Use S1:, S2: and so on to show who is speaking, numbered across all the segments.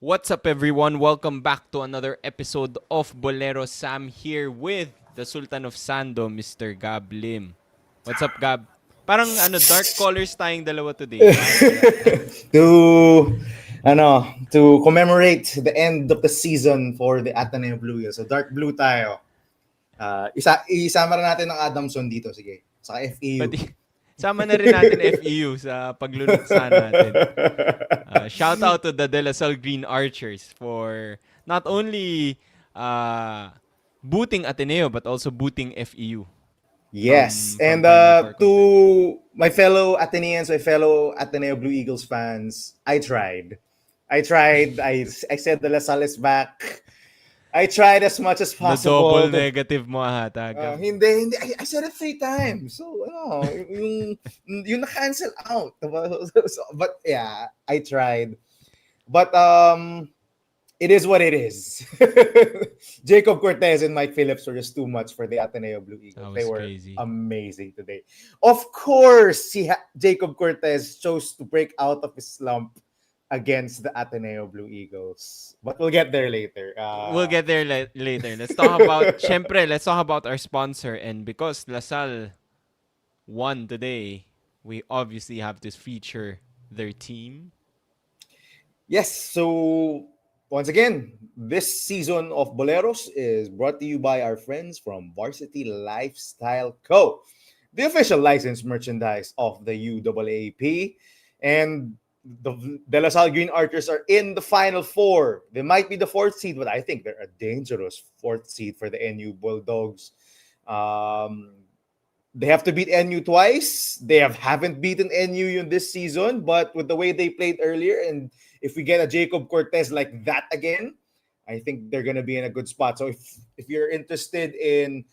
S1: What's up, everyone? Welcome back to another episode of Boleros. Sam here with the Sultan of Sando, Mr. Gab Lim. What's up, Gab? Parang dark colors tayong dalawa today. Bakit kaya?
S2: to to commemorate the end of the season for the Ateneo Blue Eagles. So dark blue tayo. Isama rin natin ng Adamson dito, sige. Sa FEU.
S1: Pati, sama na rin natin FEU sa pagluluksa natin. Shout out to the De La Salle Green Archers for not only booting Ateneo but also booting FEU.
S2: Yes.
S1: From
S2: And
S1: Final Four
S2: to
S1: contention.
S2: my fellow Ateneans, my fellow Ateneo Blue Eagles fans, I tried. I said the La Salle is back. I tried as much as
S1: Na double
S2: possible.
S1: negative mo ata, Gab.
S2: Hindi. I said it 3 times. So, yung na-cancel out. But yeah, I tried. But it is what it is. Jacob Cortez and Mike Phillips were just too much for the Ateneo Blue Eagles.
S1: That
S2: They
S1: was
S2: were
S1: crazy.
S2: amazing today. Of course, Jacob Cortez chose to break out of his slump against the Ateneo Blue Eagles. But we'll get there later.
S1: We'll get there later. Let's talk about, syempre, let's talk about our sponsor. And because La Salle won today, we obviously have to feature their team.
S2: Yes, so once again, this season of Boleros is brought to you by our friends from Varsity Lifestyle Co., the official licensed merchandise of the UAAP. And the De La Salle Green Archers are in the Final Four. They might be the fourth seed, but I think they're a dangerous fourth seed for the NU Bulldogs. They have to beat NU twice. They haven't beaten NU in this season, but with the way they played earlier, and if we get a Jacob Cortez like that again, I think they're gonna be in a good spot. So if you're interested in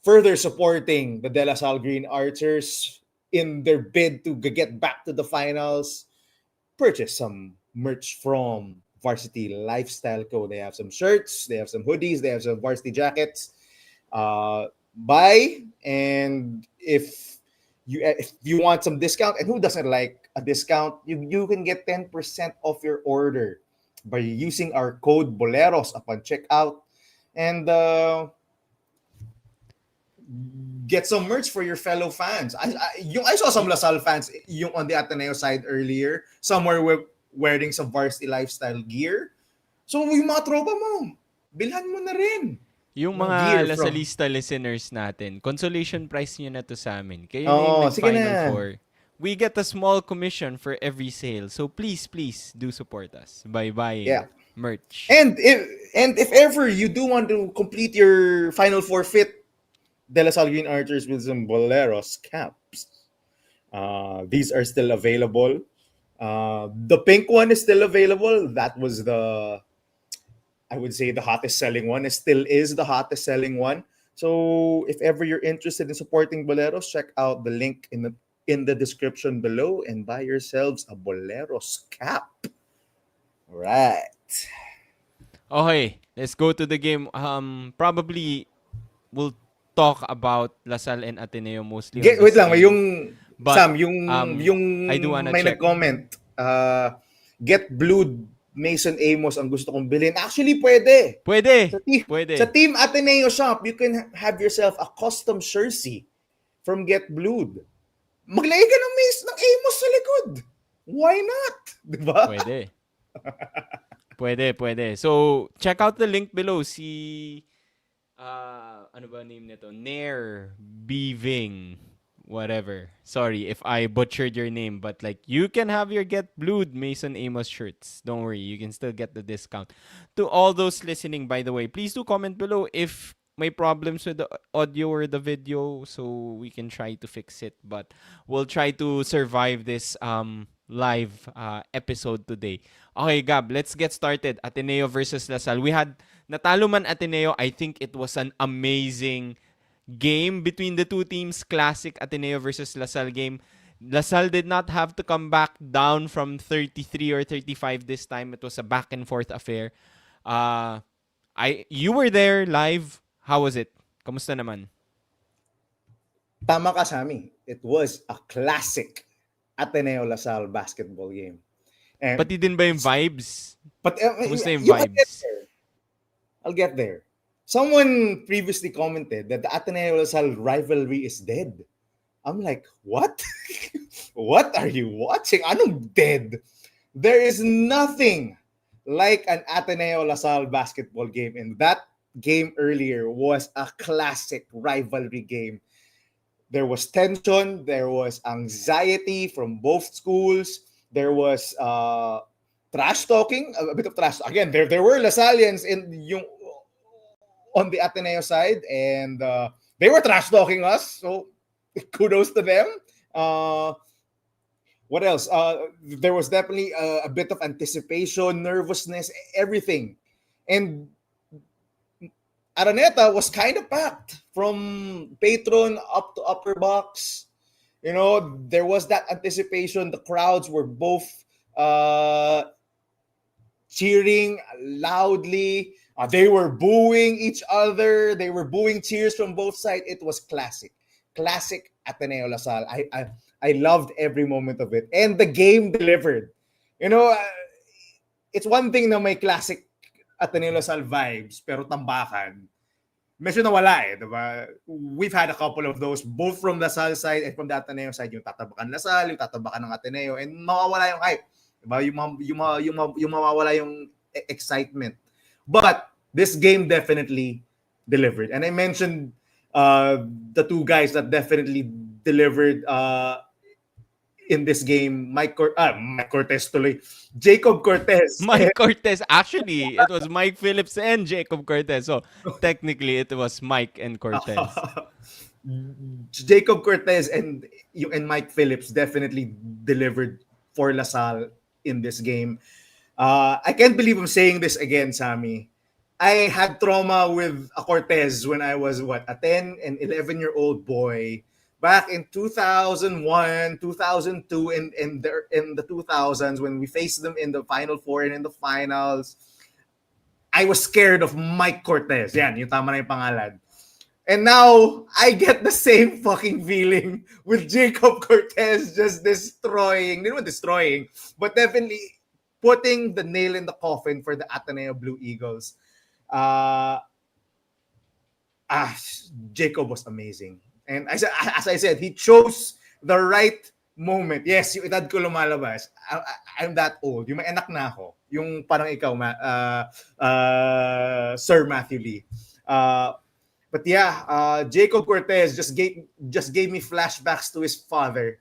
S2: further supporting the De La Salle Green Archers in their bid to get back to the finals, purchase some merch from Varsity Lifestyle Co. They have some shirts, they have some hoodies, they have some varsity jackets. Buy, and if you want some discount, and who doesn't like a discount, you can get 10% off your order by using our code Boleros upon checkout, and get some merch for your fellow fans. I saw some LaSalle fans yung on the Ateneo side earlier. Some were wearing some varsity lifestyle gear. So yung mga tropa mo, bilhan mo na rin.
S1: Yung
S2: No,
S1: mga
S2: gear from-
S1: Lasalista listeners natin, consolation price nyo na to sa amin. Kayo na
S2: Oo,
S1: yung
S2: sige
S1: nag-Final
S2: na.
S1: Four. We get a small commission for every sale. So please do support us by buying
S2: Yeah.
S1: merch.
S2: And if ever you do want to complete your Final Four fit, De La Salle Green Archers with some Boleros caps. These are still available. The pink one is still available. That was I would say the hottest selling one. It still is the hottest selling one. So if ever you're interested in supporting Boleros, check out the link in the description below and buy yourselves a Boleros cap. All right.
S1: Okay, let's go to the game. Probably we'll talk about La Salle and Ateneo mostly. on
S2: Wait
S1: this
S2: lang,
S1: game.
S2: yung
S1: But,
S2: Sam, yung
S1: I do wanna
S2: may
S1: check.
S2: nag-comment, get blued Mason Amos ang gusto kong bilhin. Actually, pwede.
S1: Pwede.
S2: Sa Team Ateneo shop, you can have yourself a custom jersey from Get Blued. Maglagay ka ng Amos sa likod. Why not? Diba?
S1: Pwede. So, check out the link below. Si, ano ba name nito? Nair Biving. Whatever. Sorry if I butchered your name, but like you can have your Get Blued Mason Amos shirts. Don't worry, you can still get the discount. To all those listening, by the way, please do comment below if may problems with the audio or the video so we can try to fix it. But we'll try to survive this live episode today. Okay, Gab, let's get started. Ateneo versus La Salle. We had natalo man Ateneo. I think it was an amazing game between the two teams. Classic Ateneo versus La Salle game. La Salle did not have to come back down from 33 or 35 this time. It was a back and forth affair. You were there live. How was it? Kamusta naman?
S2: Tama ka, Sammy. It was a classic Ateneo La Salle basketball game. And
S1: Pati din ba yung vibes?
S2: but
S1: Kumusta yung
S2: I'll get
S1: vibes?
S2: there. I'll get there. Someone previously commented that the Ateneo Lasal rivalry is dead. I'm like, what? What are you watching? Anong dead? There is nothing like an Ateneo Lasal basketball game, and that game earlier was a classic rivalry game. There was tension, there was anxiety from both schools, there was trash talking, a bit of trash. Again, there were Lasallians in yung on the Ateneo side, and they were trash talking us. So kudos to them. Uh, what else? There was definitely a bit of anticipation, nervousness, everything. And Araneta was kind of packed from patron up to upper box. You know, there was that anticipation. The crowds were both uh, cheering loudly. They were booing each other. They were booing cheers from both sides. It was classic Ateneo Lasal. I loved every moment of it, and the game delivered. You know, it's one thing na may classic Ateneo Lasal vibes, pero tambakan. Medyo nawala eh, diba? We've had a couple of those, both from the Salle side and from the Ateneo side, yung tatabakan na Salle, yung tatabakan ng Ateneo, and mawawala yung hype. Diba? Yung mawawala yung excitement. But this game definitely delivered. And I mentioned the two guys that definitely delivered in this game, Mike Cortez tuloy. Jacob Cortez.
S1: Mike Cortez. Actually, it was Mike Phillips and Jacob Cortez. So, technically, it was Mike and Cortez.
S2: Jacob Cortez and Mike Phillips definitely delivered for LaSalle in this game. I can't believe I'm saying this again, Sammy. I had trauma with a Cortez when I was a 10 and 11-year-old boy back in 2001, 2002, and in the 2000s when we faced them in the Final Four and in the finals. I was scared of Mike Cortez. Yan, yung tama na yung pangalan. And now, I get the same fucking feeling with Jacob Cortez just destroying, not destroying, but definitely putting the nail in the coffin for the Ateneo Blue Eagles. Jacob was amazing. And as I said, he chose the right moment. Yes, yung edad ko lumalabas. I'm that old. Yung may anak na ako. Yung parang ikaw, Sir Matthew Lee. But yeah, Jacob Cortez just gave me flashbacks to his father.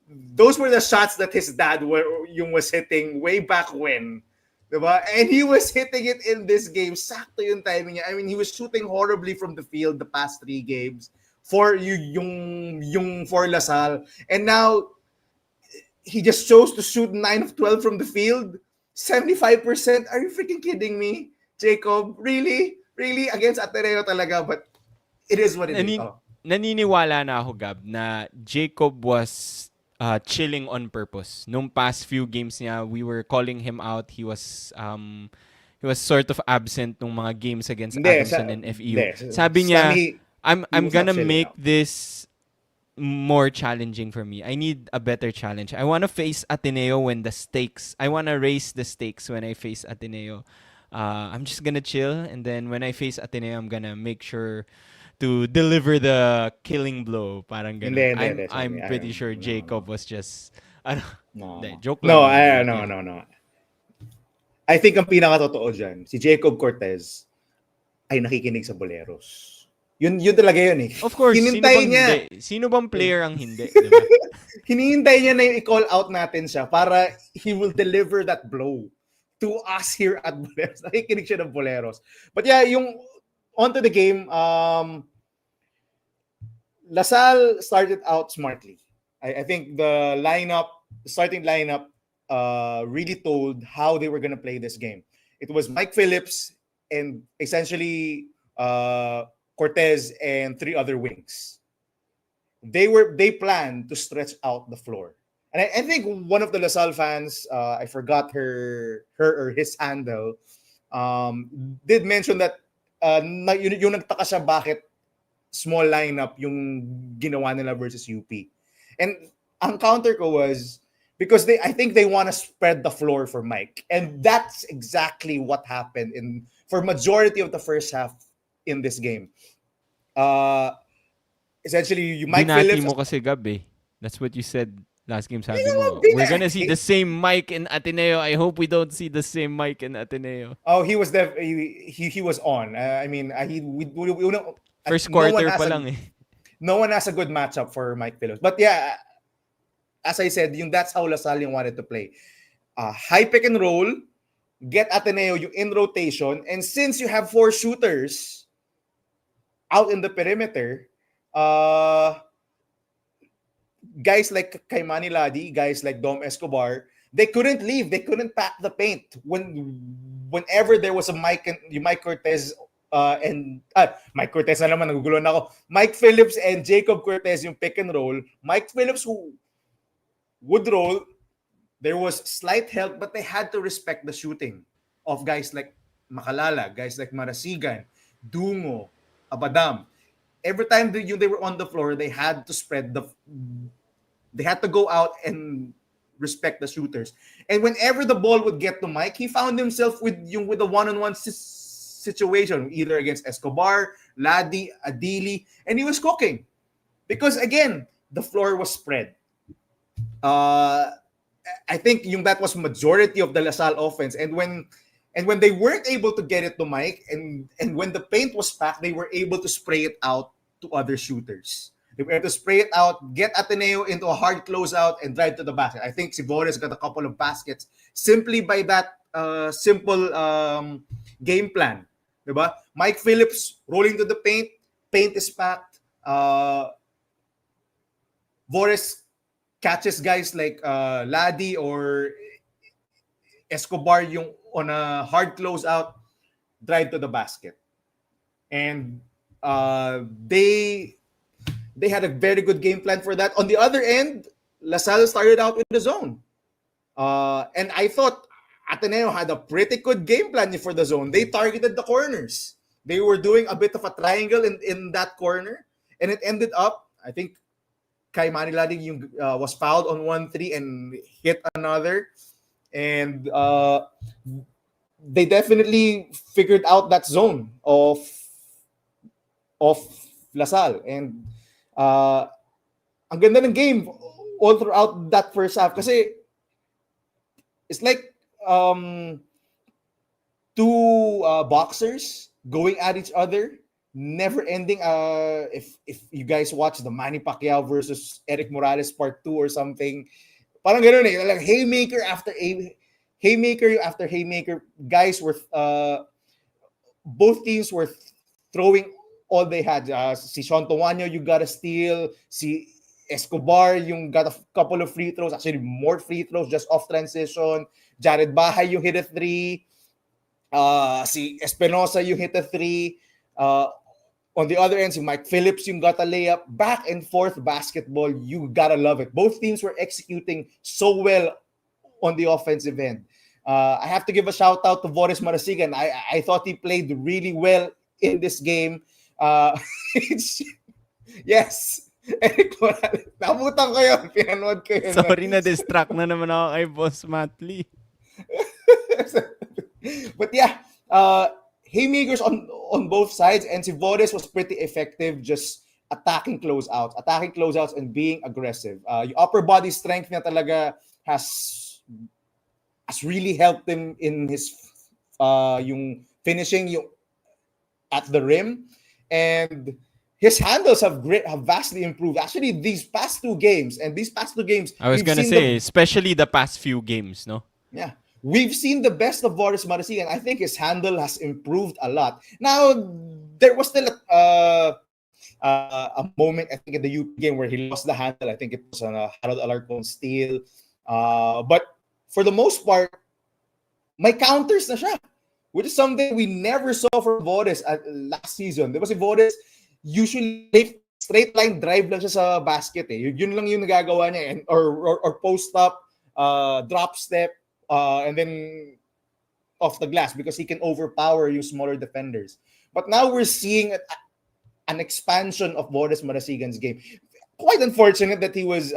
S2: Those were the shots that his dad was hitting way back when. Diba? And he was hitting it in this game. Sakto yung timing niya. I mean, he was shooting horribly from the field the past 3 games for yung for LaSalle. And now, he just chose to shoot 9 of 12 from the field. 75%? Are you freaking kidding me, Jacob? Really? Really? Against Ateneo talaga, but it is what it is.
S1: Naniniwala na ako, Gab, na Jacob was chilling on purpose. Nung past few games niya, we were calling him out. He was sort of absent nung mga games against Adamson and FEU. Sabi niya, I'm gonna make this more challenging for me. I need a better challenge. I want to face Ateneo I want to raise the stakes when I face Ateneo. I'm just gonna chill, and then when I face Ateneo, I'm gonna make sure to deliver the killing blow. Parang ganun. I'm pretty sure Jacob was just joke lang.
S2: No. I think ang pinakatotoo dyan, si Jacob Cortez ay nakikinig sa Boleros. Yun talaga yun eh.
S1: Of course, sino bang player ang hindi? Diba?
S2: Hinihintay niya na yung i-call out natin siya para he will deliver that blow to us here at Boleros. Nakikinig siya ng Boleros. But yeah, yung onto the game, LaSalle started out smartly. I think the starting lineup really told how they were going to play this game. It was Mike Phillips and essentially Cortez and 3 other wings. They planned to stretch out the floor. And I think one of the LaSalle fans, I forgot her or his handle, did mention that yung nagtaka siya bakit small lineup yung ginawa nila versus UP. And ang counter ko was, because I think they want to spread the floor for Mike, and that's exactly what happened in for majority of the first half in this game. Uh, Essentially, you Mike
S1: Binati
S2: Phillips.
S1: mo kasi Gab eh. That's what you said last game. Sabi
S2: Ano
S1: mo, we're gonna see
S2: binati?
S1: the same Mike in Ateneo. I hope we don't see the same Mike in Ateneo.
S2: Oh, he was he was on. I mean, he we know,
S1: First
S2: no one
S1: quarter
S2: has
S1: pa
S2: a
S1: lang eh.
S2: good matchup for Mike Phillips. But yeah, as I said, that's how LaSalle wanted to play. High pick and roll, get Ateneo yung in rotation, and since you have four shooters out in the perimeter, uh, guys like Kaimani Ladi, guys like Dom Escobar, they couldn't leave. They couldn't pack the paint whenever there was a Mike Cortez and Mike Cortez na naman, nagugulo na ako. Mike Phillips and Jacob Cortez yung pick and roll. Mike Phillips who would roll. There was slight help, but they had to respect the shooting of guys like Makalala, guys like Marasigan, Dungo, Abadam. Every time they were on the floor, they had to they had to go out and respect the shooters. And whenever the ball would get to Mike, he found himself with a one-on-one situation, either against Escobar, Ladi, Adili, and he was cooking. Because again, the floor was spread. I think that was majority of the LaSalle offense. And when they weren't able to get it to Mike, and when the paint was packed, they were able to spray it out to other shooters. They were able to spray it out, get Ateneo into a hard closeout, and drive to the basket. I think Sibores got a couple of baskets simply by that simple game plan. Diba? Mike Phillips rolling to the paint is packed. Boris catches guys like Ladi or Escobar yung on a hard closeout, drive to the basket. And they had a very good game plan for that. On the other end, LaSalle started out with the zone. And I thought Ateneo had a pretty good game plan for the zone. They targeted the corners. They were doing a bit of a triangle in that corner. And it ended up, I think, Kai Maniladi was fouled on 1-3 and hit another. And they definitely figured out that zone of LaSalle. And ang ganda ng game all throughout that first half. Kasi it's like two boxers going at each other, never ending. If you guys watch the Manny Pacquiao versus Eric Morales part 2 or something, parang ganoon eh, like haymaker after haymaker. Guys were both teams were throwing all they had. Si Sean Towaño, you got a steal. Si Escobar, yung got a couple of free throws. Actually, more free throws just off transition. Jared Bahay, you hit a 3. Si Espinosa, you hit a 3. On the other end, si Mike Phillips, you got a layup. Back and forth basketball, you gotta love it. Both teams were executing so well on the offensive end. I have to give a shout out to Boris Marasigan. I thought he played really well in this game. Yes. Eric Morales. Nabutan ko yun. Pinanood ko yun.
S1: Sorry na distract na naman ako kay Boss Matley.
S2: But yeah, haymakers on both sides, and si Boris was pretty effective just attacking closeouts and being aggressive. Yung upper body strength niya talaga has really helped him in his yung finishing yung at the rim, and his handles have vastly improved. Actually, these past two games,
S1: I was gonna say, especially the past few games, no?
S2: Yeah. We've seen the best of Boris Marasigan. I think his handle has improved a lot. Now, there was still a moment, I think, in the UP game where he lost the handle. I think it was on a Harold Alarcon steal. But for the most part, may counters na siya, which is something we never saw from Boris last season. Diba si Boris, usually straight line drive lang siya sa basket. Eh. Yun lang yung nagagawa niya. Or post up, drop step, and then off the glass because he can overpower you smaller defenders. But now we're seeing an expansion of Boris Marasigan's game. Quite unfortunate that he was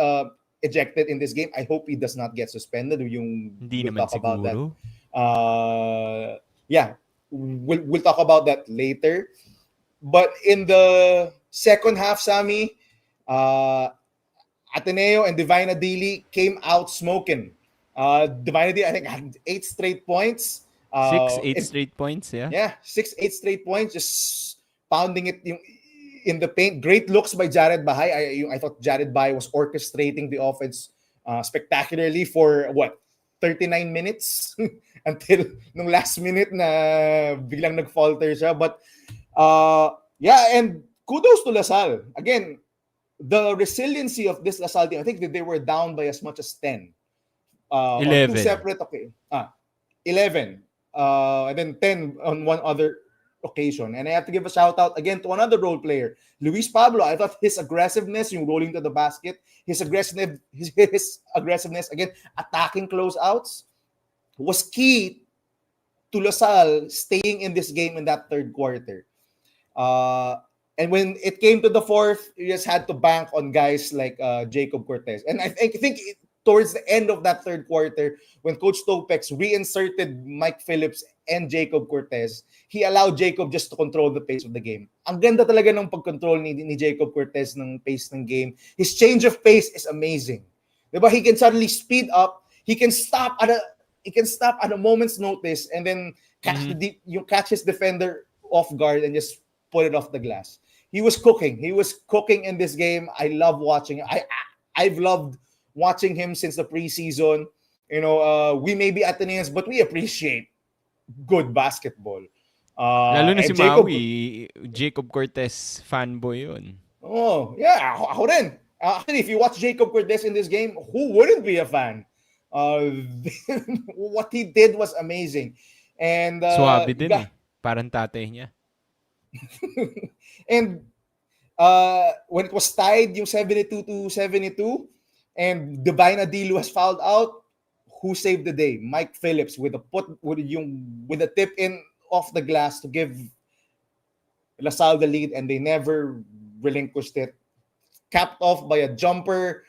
S2: ejected in this game. I hope he does not get suspended.
S1: Hindi
S2: We'll
S1: naman
S2: talk about that.
S1: siguro.
S2: Yeah, we'll talk about that later. But in the second half, Sammy, uh, Ateneo and Divine Adili came out smoking. Divine Adili, I think, had 8 straight points.
S1: Six, eight
S2: In
S1: straight points, yeah.
S2: Yeah, 6, 8 straight points, just pounding it in the paint. Great looks by Jared Bahay. I thought Jared Bahay was orchestrating the offense spectacularly for what 39 minutes until nung last minute na biglang nag-falter siya. But yeah, and kudos to LaSalle. Again, the resiliency of this LaSalle team. I think that they were down by as much as 10 on two
S1: 11.
S2: separate 11 and then 10 on one other occasion. And I have to give a shout out again to another role player, Luis Pablo. I thought his aggressiveness, yung rolling to the basket, his aggressiveness again, attacking closeouts, was key to LaSalle staying in this game in that third quarter. And when it came to the fourth, you just had to bank on guys like Jacob Cortez. And I think towards the end of that third quarter, when Coach Topex reinserted Mike Phillips and Jacob Cortez, he allowed Jacob just to control the pace of the game. Ang ganda talaga ng pag-control ni Jacob Cortez ng pace ng game. His change of pace is amazing. Diba? He can suddenly speed up. He can stop at a moment's notice and then catch his defender off guard and just put it off the glass. He was cooking. He was cooking in this game. I love watching. I've loved watching him since the preseason. You know, we may be Ateneans, but we appreciate good basketball.
S1: Lalo na si
S2: Jacob,
S1: Maui, Jacob Cortez fanboy yun.
S2: Oh, yeah, ako rin. Actually, if you watch Jacob Cortez in this game, who wouldn't be a fan? What he did was amazing. And
S1: Suwabe din eh. Parang tatay niya.
S2: And when it was tied, yung 72-72, and Divine Adilu has fouled out, who saved the day? Mike Phillips with a tip in off the glass to give LaSalle the lead, and they never relinquished it. Capped off by a jumper,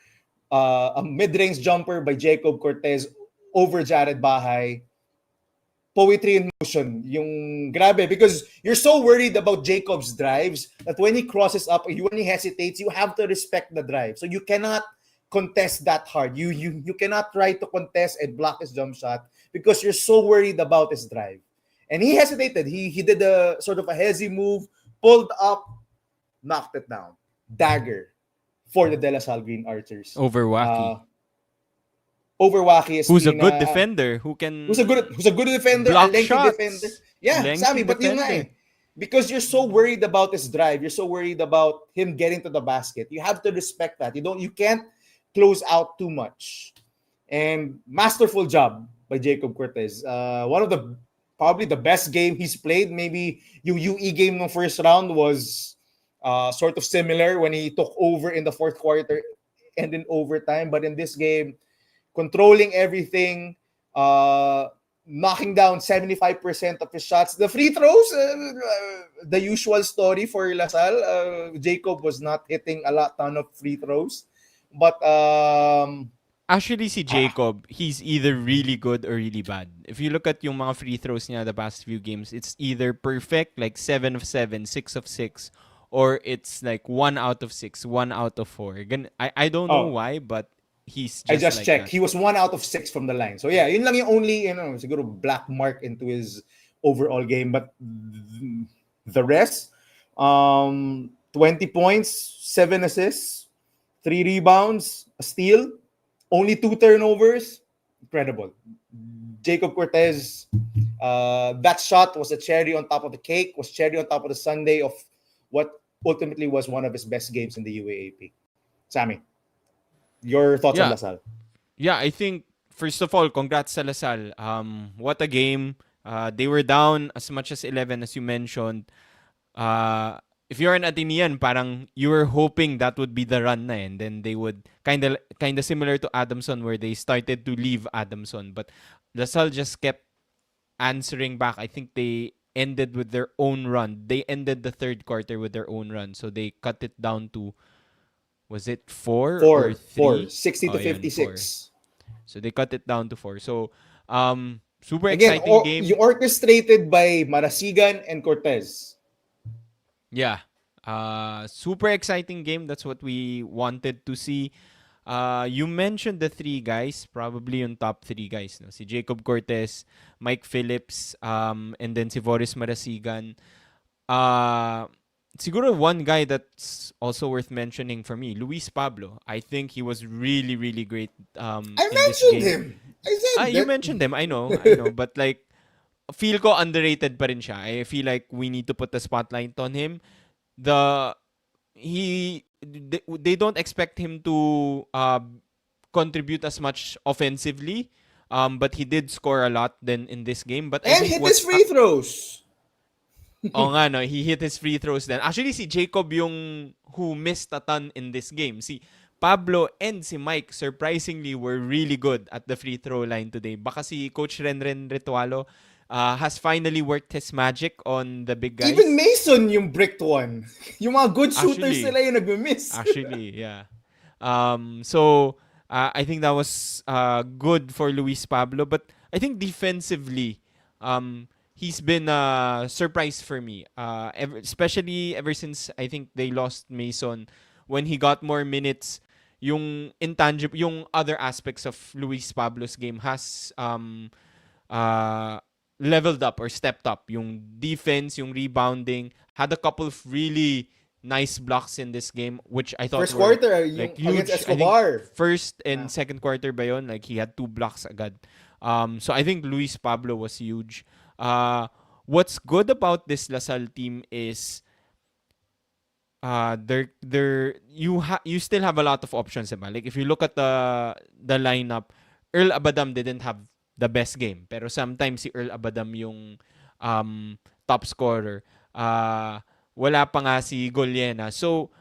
S2: a mid-range jumper by Jacob Cortez over Jared Bahay. Poetry in motion, yung grabe, because you're so worried about Jacob's drives that when he crosses up, when he hesitates, you have to respect the drive. So you cannot contest that hard. You cannot try to contest and block his jump shot because you're so worried about his drive. And he hesitated. He did a sort of a hezzy move, pulled up, knocked it down. Dagger for the De La Salle Green Archers.
S1: Over Wacky.
S2: Over Wacky is
S1: who's a good defender, who's a
S2: good defender,
S1: block
S2: a lengthy
S1: shots,
S2: defender. Yeah,
S1: lengthy
S2: Sammy, but yun nga
S1: defender.
S2: because you're so worried about his drive, you're so worried about him getting to the basket. You have to respect that. You can't close out too much. And masterful job by Jacob Cortez. One of the probably the best game he's played. Maybe yung UE game ng first round was sort of similar when he took over in the fourth quarter and in overtime. But in this game, controlling everything, knocking down 75% of his shots. The free throws, the usual story for LaSalle. Jacob was not hitting a ton of free throws. But
S1: actually si Jacob, he's either really good or really bad. If you look at yung mga free throws niya the past few games, it's either perfect, like 7 of 7, 6 of 6, or it's like 1 out of 6, 1 out of 4. I don't know why, but he's just
S2: I just
S1: like
S2: checked.
S1: that.
S2: He was 1 out of 6 from the line. So yeah, yun lang yung only, siguro black mark into his overall game. But the rest, 20 points, 7 assists, 3 rebounds, a steal, only 2 turnovers. Incredible. Jacob Cortez, that shot was a cherry on top of the cake, was cherry on top of the sundae of what ultimately was one of his best games in the UAAP. Sammy, your thoughts on LaSalle?
S1: Yeah, I think, first of all, congrats sa LaSalle. What a game. They were down as much as 11, as you mentioned. If you're an Atenean, parang you were hoping that would be the run na, and then they would kind of similar to Adamson, where they started to leave Adamson, but LaSalle just kept answering back. I think they ended with their own run. They ended the third quarter with their own run, so they cut it down to Was it 4 or
S2: Four.
S1: 3?
S2: 60
S1: Oh,
S2: to
S1: yan, 4.
S2: 56.
S1: So they cut it down to 4. So super
S2: Again,
S1: exciting game.
S2: you orchestrated by Marasigan and Cortez.
S1: Yeah. Super exciting game. That's what we wanted to see. You mentioned the three guys, probably yung top three guys, no? Si Jacob Cortez, Mike Phillips, and then si Boris Marasigan. Uh, Siguro one guy that's also worth mentioning for me, Luis Pablo. I think he was really, really great
S2: I
S1: in this
S2: mentioned
S1: game.
S2: him. I said
S1: You
S2: that.
S1: mentioned them. I know. But like, feel ko underrated pa rin siya. I feel like we need to put the spotlight on him. The they don't expect him to contribute as much offensively, but he did score a lot then in this game. But I
S2: And
S1: think
S2: hit his
S1: what's
S2: free throws.
S1: oh nga no, he hit his free throws then. Actually si Jacob yung who missed a ton in this game. Si Pablo and si Mike surprisingly were really good at the free throw line today. Baka si Coach Renren Ritualo has finally worked his magic on the big
S2: Even
S1: guys.
S2: Mason yung bricked one. Yung mga good shooters
S1: Actually,
S2: nila yung nagmi-miss.
S1: yeah. So I think that was good for Luis Pablo, but I think defensively, he's been a surprise for me. Especially ever since I think they lost Mason, when he got more minutes, yung intangible, yung other aspects of Luis Pablo's game has uh, leveled up or stepped up. Yung defense, yung rebounding, had a couple of really nice blocks in this game, which I thought
S2: First
S1: were
S2: quarter, yung
S1: like
S2: against
S1: huge. I think
S2: Escobar.
S1: first and
S2: Ah.
S1: second quarter ba yun, like he had 2 blocks agad. So I think Luis Pablo was huge. What's good about this Lasal team is you still have a lot of options, diba? Like if you look at the lineup, Earl Abadam didn't have the best game, pero sometimes si Earl Abadam yung top scorer. Wala pa nga si Golyena. So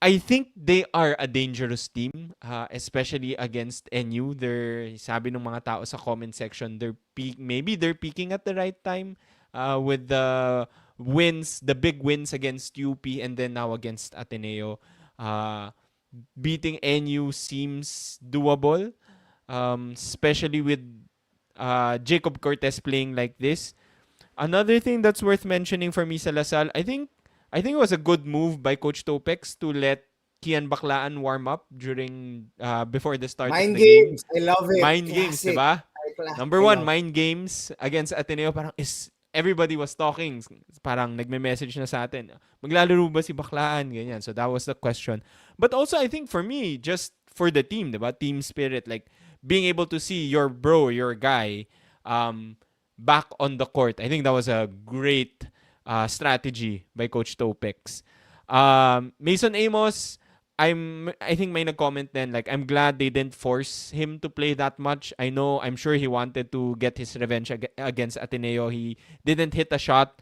S1: I think they are a dangerous team, especially against NU. Sabi ng mga tao sa comment section, maybe they're peaking at the right time with the wins, the big wins against UP and then now against Ateneo. Uh, Beating NU seems doable, especially with Jacob Cortez playing like this. Another thing that's worth mentioning for me sa Lasal, I think it was a good move by Coach Topex to let Kian Baklaan warm up during before the start of
S2: Mind
S1: the game.
S2: games. I love it.
S1: Mind games,
S2: Classic.
S1: diba? Number
S2: I
S1: one,
S2: love it.
S1: mind games against Ateneo. Parang everybody was talking. Parang nagme-message na sa atin. Maglalaro ba si Baklaan? Ganyan. So that was the question. But also, I think for me, just for the team, diba? Team spirit, like being able to see your bro, your guy, back on the court. I think that was a great strategy by Coach Topex. Mason Amos, I think may nag-comment then, like, I'm glad they didn't force him to play that much. I'm sure he wanted to get his revenge against Ateneo. He didn't hit a shot.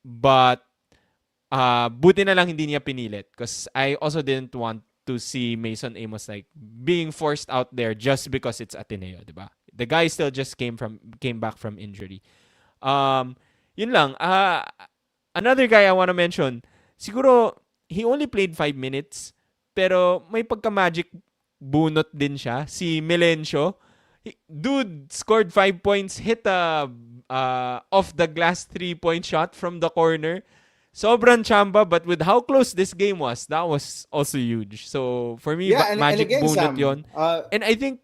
S1: But buti na lang hindi niya pinilit, because I also didn't want to see Mason Amos like being forced out there just because it's Ateneo, diba? The guy still just came back from injury. Yun lang. Another guy I want to mention, siguro he only played 5 minutes, pero may pagka-magic bunot din siya. Si Melencio, dude scored 5 points, hit a off the glass 3-point shot from the corner. Sobrang chamba, but with how close this game was, that was also huge. So for me,
S2: Yeah, and
S1: magic
S2: again,
S1: bunot
S2: Sam,
S1: yon. And I think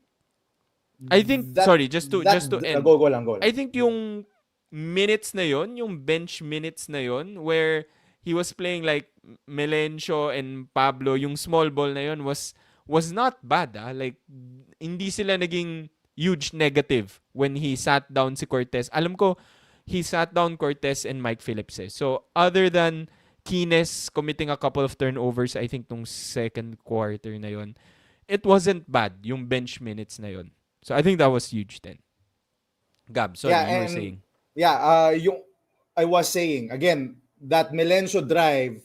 S1: sorry, just to end.
S2: go lang, go lang.
S1: I think yung minutes na yon, yung bench minutes na yon, where he was playing like Melencio and Pablo, yung small ball na yon was not bad. Like hindi sila naging huge negative when he sat down si Cortez. Alam ko he sat down Cortez and Mike Phillips. So other than Kines committing a couple of turnovers, I think nung second quarter na yon, it wasn't bad yung bench minutes na yon. So I think that was huge then. Gab, sorry,
S2: Yeah,
S1: you were
S2: and
S1: saying.
S2: yung I was saying again that Melencio drive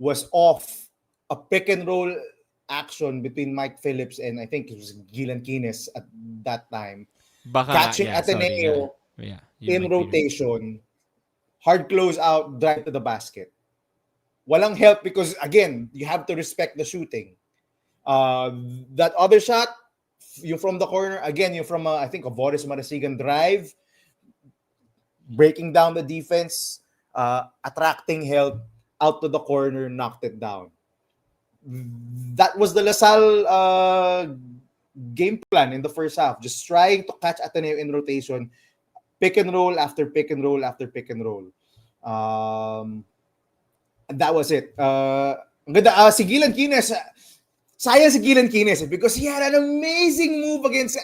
S2: was off a pick and roll action between Mike Phillips and I think it was Gilan Kines at that time,
S1: Baka nga,
S2: catching
S1: yeah, sorry nga.
S2: Ateneo
S1: Yeah, you
S2: in
S1: might be right.
S2: rotation, hard close out, drive to the basket. walang help because, again, you have to respect the shooting. That other shot, yung from the corner, again, yung from, I think, a Boris Marasigan drive, breaking down the defense, attracting help, out to the corner, knocked it down. That was the LaSalle game plan in the first half, just trying to catch Ateneo in rotation, pick and roll after pick and roll after pick and roll. That was it. Ang ganda, si Gilan Quines, sayang si Gilan Quines because he had an amazing move against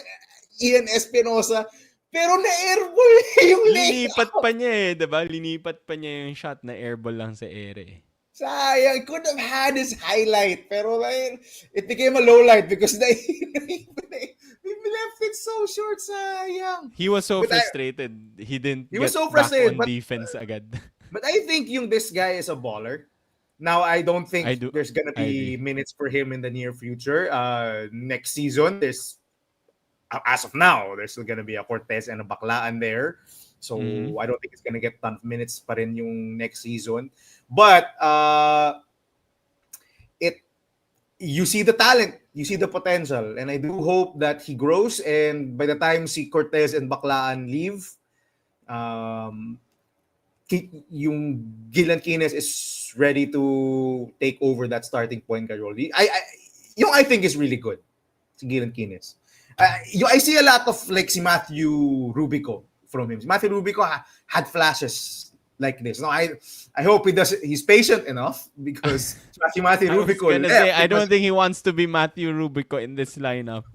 S2: Ian Espinosa, pero na-airball yung
S1: Linipat
S2: layup.
S1: pa niya eh, diba? Linipat pa niya yung shot na airball lang sa ere eh.
S2: Sayang, could have had his highlight, pero like, it became a low light because we left it so short. Sayang.
S1: He was so
S2: But
S1: frustrated. He didn't
S2: He
S1: get
S2: was so
S1: back
S2: frustrated,
S1: on defense agad.
S2: But I think this guy is a baller. Now, I don't think there's gonna be minutes for him in the near future. Next season, as of now, there's still gonna be a Cortez and a Baclaan there. So I don't think it's gonna get ton of minutes pa rin yung next season. But you see the talent, you see the potential, and I do hope that he grows. And by the time si Cortez and Baclaan leave, yung Gilan Quines is ready to take over that starting point guard role. I think is really good, si Gilan Quines. I see a lot of like si Matthew Rubico from him. Matthew Rubico had flashes like this. No, I hope he's patient enough because Matthew Rubico left.
S1: I don't think he wants to be Matthew Rubico in this lineup.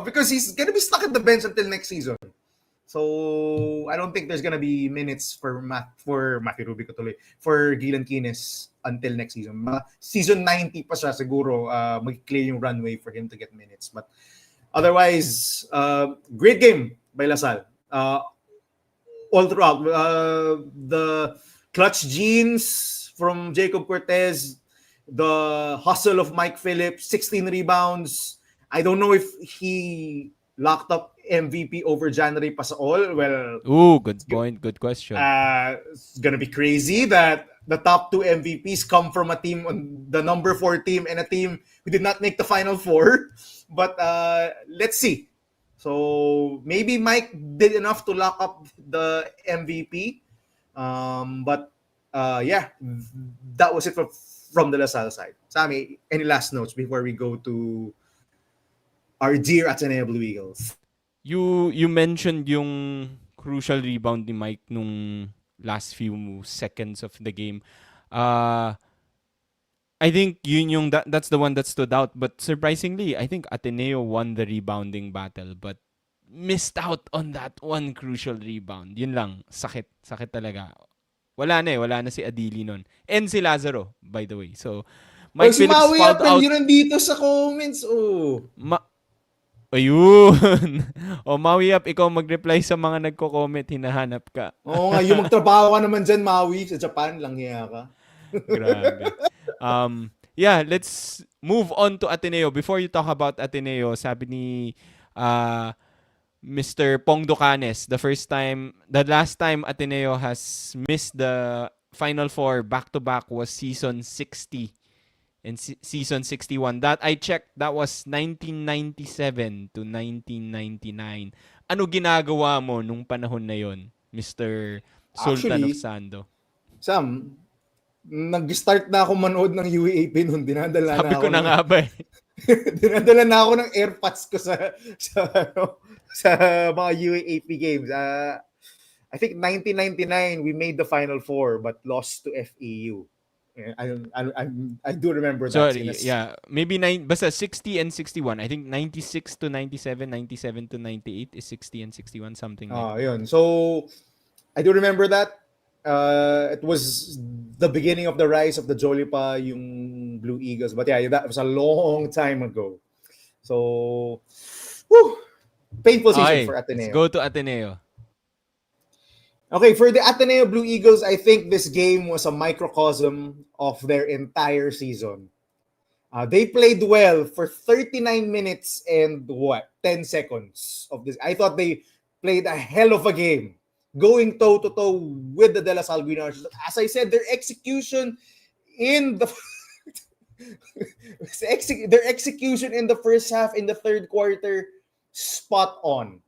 S2: Because he's gonna be stuck at the bench until next season. So I don't think there's gonna be minutes for Matthew Rubico tuloy, for Gilan Quines until next season. Season 90 pa siya siguro, mag-clear yung runway for him to get minutes. But otherwise, great game by LaSalle. All throughout, the clutch genes from Jacob Cortez, the hustle of Mike Phillips, 16 rebounds. I don't know if he locked up MVP over January Pasaol. Well,
S1: good point. Good question.
S2: It's gonna be crazy that the top two MVPs come from a team on the number 4 team and a team who did not make the Final Four. But let's see. So maybe Mike did enough to lock up the MVP. But that was it from the LaSalle side. Sammy, any last notes before we go to our dear Ateneo Blue Eagles?
S1: You mentioned yung crucial rebound ni Mike nung last few seconds of the game. I think that's the one that stood out. But surprisingly, I think Ateneo won the rebounding battle but missed out on that one crucial rebound. Yun lang, sakit talaga. Wala na si Adili nun. And si Lazaro, by the way. So, Mike
S2: si
S1: Phillips
S2: Maui
S1: fouled out.
S2: Yun nandito sa comments.
S1: Ayun. Maui up, ikaw mag-reply sa mga nagko-comment, hinahanap ka.
S2: Oo nga, yung magtrabaho ka naman dyan, Maui. Sa Japan, langhiya ka.
S1: Grabe. Let's move on to Ateneo. Before you talk about Ateneo, sabi ni Mr. Pong Ducanes, the last time Ateneo has missed the Final Four back-to-back was season 60 and season 61. That I checked, that was 1997 to 1999. Ano ginagawa mo nung panahon na yon, Mr. Sultan of Sando?
S2: Sam, nag-start na ako manood ng UAAP noon. Dinadala na ako ng AirPods ko sa mga UAAP games. I think 1999 we made the Final Four but lost to FEU. I do remember that.
S1: Sorry, maybe basta 60 and 61. I think 96 to 97, 97 to 98 is 60 and 61, something like that.
S2: Yun. So I do remember that. It was the beginning of the rise of the Jolipa, yung Blue Eagles. But that was a long time ago. So, painful season for Ateneo.
S1: Let's go to Ateneo.
S2: Okay, for the Ateneo Blue Eagles, I think this game was a microcosm of their entire season. They played well for 39 minutes and 10 seconds of this. I thought they played a hell of a game. going toe to toe with the De La Salle Green Archers. As I said, their execution in the their execution in the first half, in the third quarter, spot on.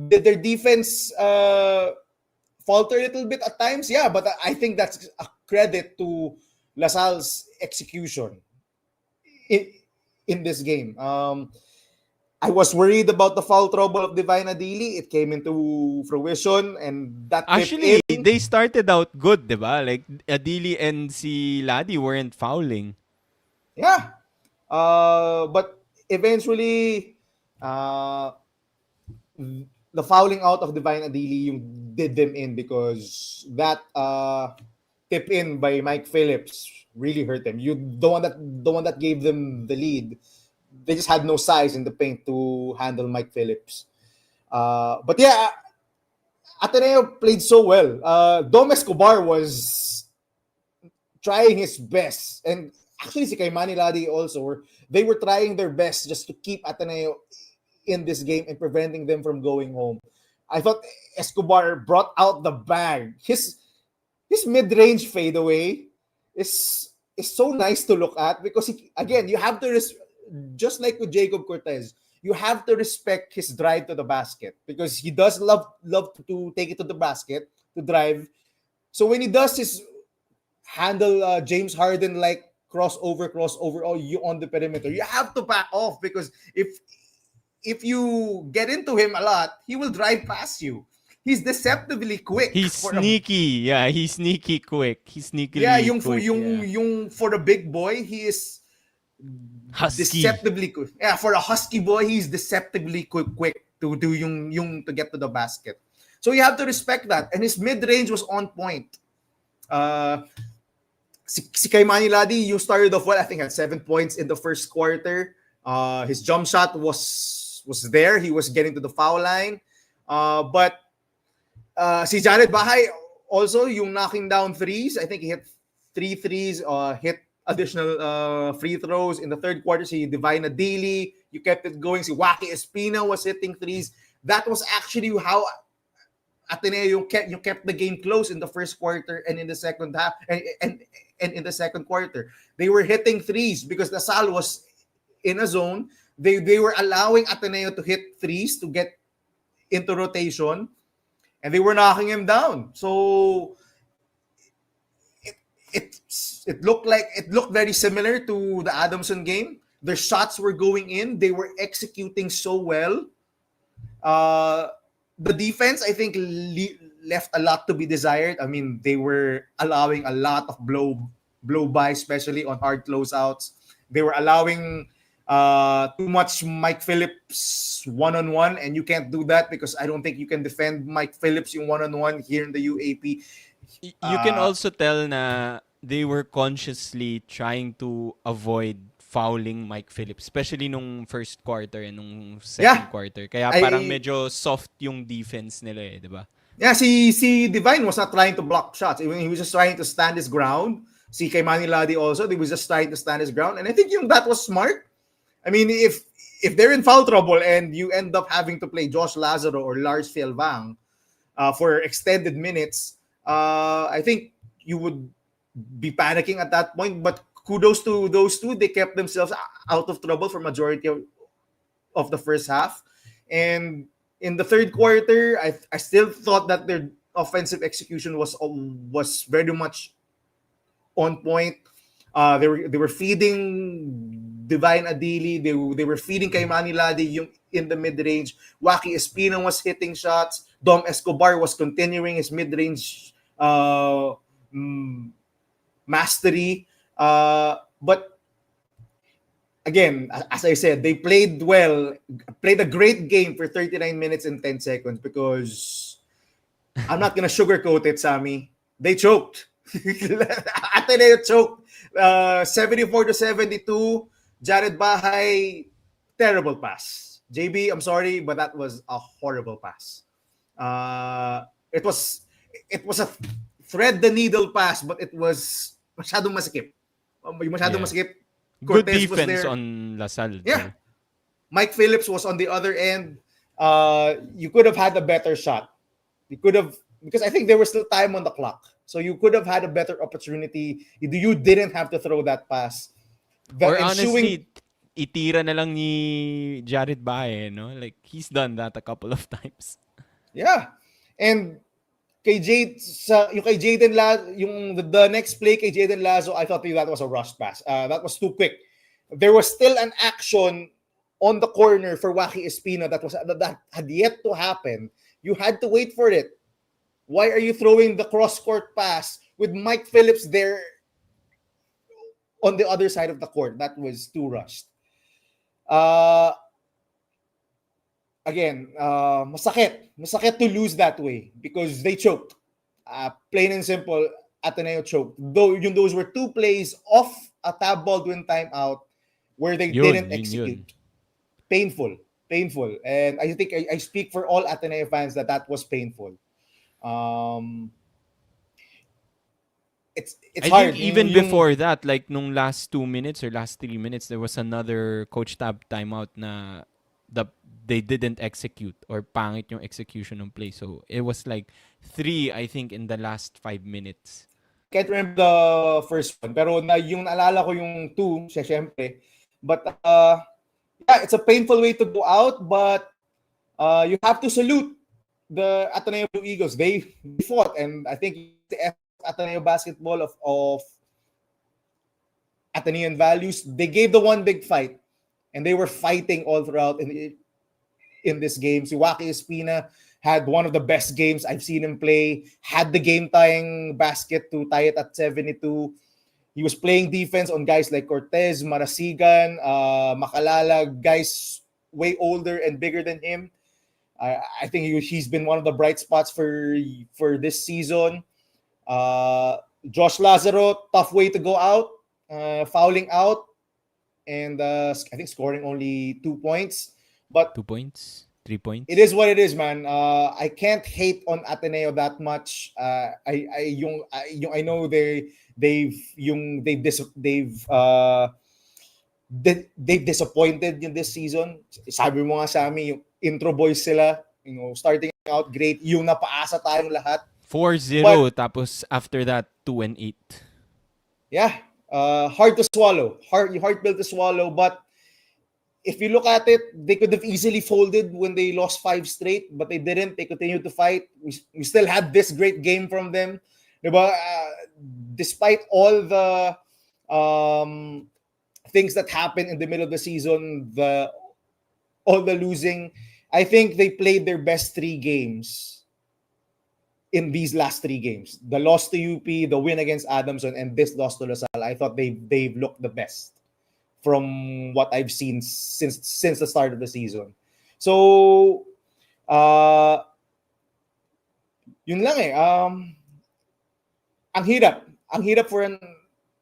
S2: Did their defense falter a little bit at times? Yeah, but I think that's a credit to LaSalle's execution in, in this game. I was worried about the foul trouble of Divine Adili. It came into fruition, and that tip
S1: Actually,
S2: in.
S1: they started out good, diba? Like, Adili and si Ladi weren't fouling.
S2: Yeah. But eventually, uh, the fouling out of Divine Adili yung did them in, because that tip in by Mike Phillips really hurt them. You the one that gave them the lead. They just had no size in the paint to handle Mike Phillips. But yeah, Ateneo played so well. Dom Escobar was trying his best, and actually si Kaimani Ladi also, they were trying their best just to keep Ateneo in this game and preventing them from going home. I thought Escobar brought out the bag. His mid-range fadeaway is so nice to look at, because again, you have to just like with Jacob Cortez, you have to respect his drive to the basket, because he does love to take it to the basket to drive. So when he does his handle James Harden like crossover, or you on the perimeter, you have to back off, because if you get into him a lot, he will drive past you. He's deceptively quick
S1: He's
S2: for a
S1: sneaky. Yeah, he's sneaky quick. He's
S2: yeah,
S1: sneakily quick. Yeah.
S2: yung for a big boy, he is
S1: Husky.
S2: deceptively quick. Yeah, for a husky boy, he's deceptively quick to do yung to get to the basket. So you have to respect that. And his mid-range was on point. Si Kaimani Ladi, you started off well. I think had 7 points in the first quarter. His jump shot was there. He was getting to the foul line. But si Jared Bahay also, yung knocking down threes. I think he hit 3 threes, hit additional free throws in the third quarter. Si Divine Adili, you kept it going. Si Waki Espina was hitting threes. That was actually how Ateneo you kept the game close in the first quarter and in the second half, and in the second quarter. They were hitting threes because the Salle was in a zone. They were allowing Ateneo to hit threes to get into rotation, and they were knocking him down. So it looked very similar to the Adamson game. Their shots were going in. They were executing so well. The defense, I think, left a lot to be desired. I mean, they were allowing a lot of blow by, especially on hard closeouts. They were allowing too much Mike Phillips one-on-one, and you can't do that because I don't think you can defend Mike Phillips yung one-on-one here in the UAP.
S1: You can also tell na they were consciously trying to avoid fouling Mike Phillips, especially nung first quarter and nung second quarter. Kaya parang medyo soft yung defense nila eh, di ba?
S2: Yeah, si Divine was not trying to block shots. He was just trying to stand his ground. Si Kaimani Ladi also, they was just trying to stand his ground. And I think that was smart. I mean, if they're in foul trouble and you end up having to play Josh Lazaro or Lars Fielvang for extended minutes, I think you would be panicking at that point. But kudos to those two. They kept themselves out of trouble for majority of the first half. And in the third quarter, I still thought that their offensive execution was very much on point. They were feeding Divine Adili. They were feeding Kaimani Ladi yung in the mid-range. Waki Espina was hitting shots. Dom Escobar was continuing his mid-range mastery. But again, as I said, they played well, played a great game for 39 minutes and 10 seconds, because I'm not gonna sugarcoat it, Sammy. They choked. Ateneo choked. 74-72. Jared Bahay, terrible pass. JB, I'm sorry, but that was a horrible pass. It was a thread the needle pass, but it was masyadong masikip. Masikip.
S1: Good defense on LaSalle.
S2: Yeah. Mike Phillips was on the other end. You could have had a better shot. You could have, because I think there was still time on the clock. So you could have had a better opportunity. You didn't have to throw that pass. The
S1: Or
S2: ensuing,
S1: honestly, itira na lang ni Jared Bae, no? Like, he's done that a couple of times.
S2: yeah. And yung kay Jaden Lazo, the next play kay Jaden Lazo, I thought that was a rush pass. That was too quick. There was still an action on the corner for Waki Espino that had yet to happen. You had to wait for it. Why are you throwing the cross court pass with Mike Phillips there on the other side of the court? That was too rushed. Uh, Masakit to lose that way because they choked. Plain and simple, Ateneo choked. Those were two plays off a Tab Baldwin timeout where they didn't
S1: Yun.
S2: execute. Painful. And I think I speak for all Ateneo fans that was painful. It's
S1: I think
S2: hard.
S1: even before that, like nung last 2 minutes or last 3 minutes, there was another Coach Tab timeout na the they didn't execute or pangit yung execution ng play. So it was like 3, I think, in the last 5 minutes.
S2: Can't remember the first one, pero yung naalala ko yung 2, syempre. But yeah, it's a painful way to go out, but you have to salute the Ateneo Blue Eagles. They fought, and I think the Ateneo basketball of Atenean values, they gave the one big fight, and they were fighting all throughout in this game. Si Waki Espina had one of the best games I've seen him play, had the game-tying basket to tie it at 72. He was playing defense on guys like Cortez, Marasigan, Makalala, guys way older and bigger than him. I think he's been one of the bright spots for this season. Josh Lazaro, tough way to go out, fouling out, and I think scoring only 2 points. But
S1: 2 points, 3 points.
S2: it is what it is, man. I can't hate on Ateneo that much. I know they've disappointed in this season. Sabi mo nga sa amin, yung intro boys sila, starting out great, yung napaasa tayong lahat.
S1: 4-0, tapos after that 2-8.
S2: Yeah, hard to swallow. Hard pill to swallow, but if you look at it, they could have easily folded when they lost 5 straight, but they didn't. They continued to fight. We still had this great game from them. Diba? Despite all the things that happened in the middle of the season, all the losing, I think they played their best 3 games in these last 3 games. The loss to UP, the win against Adamson, and this loss to LaSalle. I thought they've looked the best from what I've seen since the start of the season. So, yun lang eh. Ang hirap for an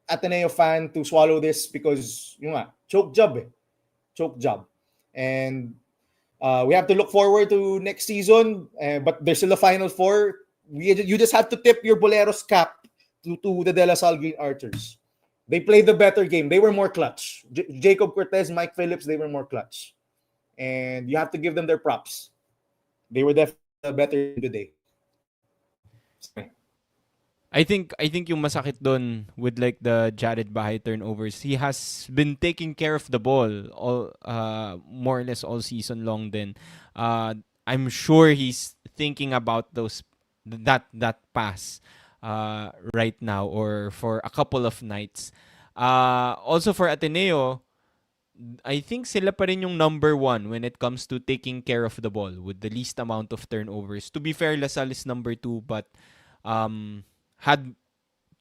S2: Ateneo fan to swallow this because yun nga, choke job. And we have to look forward to next season, but there's still a Final Four. You just have to tip your Boleros cap to the De La Salle Green Archers. They played the better game. They were more clutch. Jacob Cortez, Mike Phillips, they were more clutch. And you have to give them their props. They were definitely better today.
S1: I think yung masakit doon with like the Jared Bahay turnovers, he has been taking care of the ball all more or less all season long. Then I'm sure he's thinking about that pass right now or for a couple of nights. Also for Ateneo, I think sila pa rin yung number 1 when it comes to taking care of the ball with the least amount of turnovers. To be fair, LaSalle is number 2, but had